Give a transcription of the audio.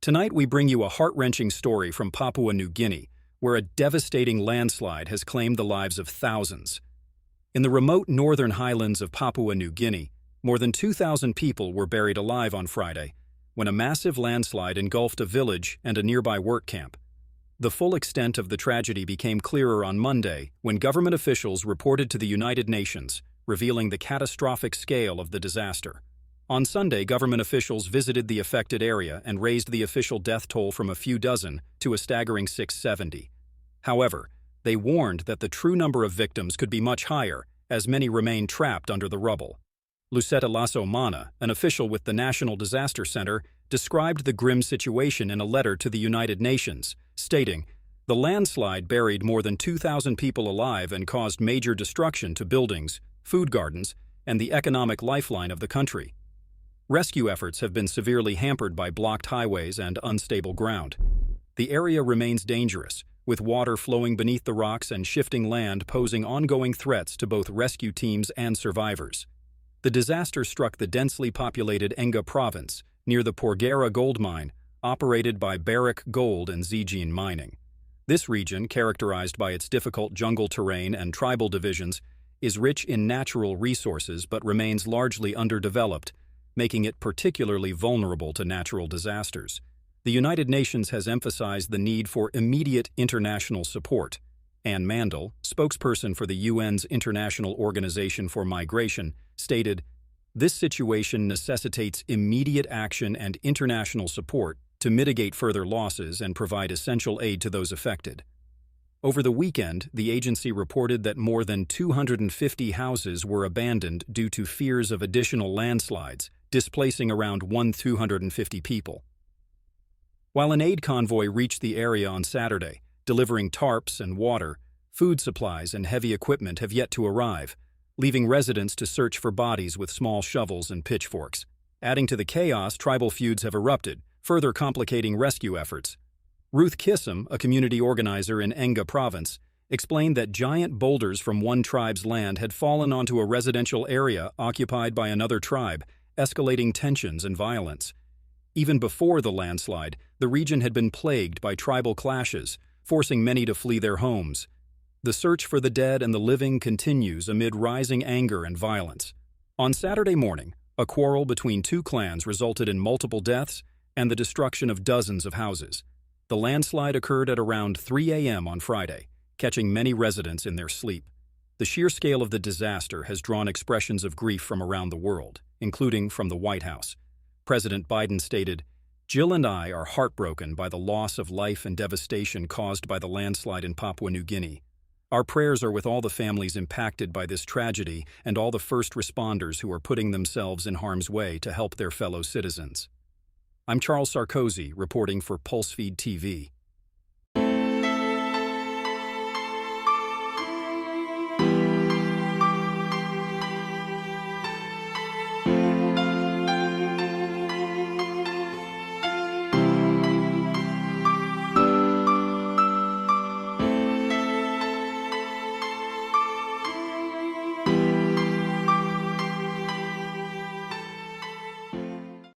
Tonight we bring you a heart-wrenching story from Papua New Guinea, where a devastating landslide has claimed the lives of thousands. In the remote northern highlands of Papua New Guinea, more than 2,000 people were buried alive on Friday, when a massive landslide engulfed a village and a nearby work camp. The full extent of the tragedy became clearer on Monday when government officials reported to the United Nations, revealing the catastrophic scale of the disaster. On Sunday, government officials visited the affected area and raised the official death toll from a few dozen to a staggering 670. However, they warned that the true number of victims could be much higher, as many remain trapped under the rubble. Lucetta Lasso Mana, an official with the National Disaster Center, described the grim situation in a letter to the United Nations, stating, "The landslide buried more than 2,000 people alive and caused major destruction to buildings, food gardens, and the economic lifeline of the country. Rescue efforts have been severely hampered by blocked highways and unstable ground. The area remains dangerous, with water flowing beneath the rocks and shifting land posing ongoing threats to both rescue teams and survivors." The disaster struck the densely populated Enga province, near the Porgera gold mine, operated by Barrick Gold and Zijin Mining. This region, characterized by its difficult jungle terrain and tribal divisions, is rich in natural resources but remains largely underdeveloped, making it particularly vulnerable to natural disasters. The United Nations has emphasized the need for immediate international support. Anne Mandel, spokesperson for the UN's International Organization for Migration, stated, "This situation necessitates immediate action and international support to mitigate further losses and provide essential aid to those affected." Over the weekend, the agency reported that more than 250 houses were abandoned due to fears of additional landslides, displacing around 1,250 people. While an aid convoy reached the area on Saturday, delivering tarps and water, food supplies and heavy equipment have yet to arrive, leaving residents to search for bodies with small shovels and pitchforks. Adding to the chaos, tribal feuds have erupted, further complicating rescue efforts. Ruth Kissam, a community organizer in Enga province, explained that giant boulders from one tribe's land had fallen onto a residential area occupied by another tribe, escalating tensions and violence. Even before the landslide, the region had been plagued by tribal clashes, forcing many to flee their homes. The search for the dead and the living continues amid rising anger and violence. On Saturday morning, a quarrel between two clans resulted in multiple deaths and the destruction of dozens of houses. The landslide occurred at around 3 a.m. on Friday, catching many residents in their sleep. The sheer scale of the disaster has drawn expressions of grief from around the world, including from the White House. President Biden stated, "Jill and I are heartbroken by the loss of life and devastation caused by the landslide in Papua New Guinea. Our prayers are with all the families impacted by this tragedy and all the first responders who are putting themselves in harm's way to help their fellow citizens." I'm Charles Sarkozy, reporting for PulseFeed TV.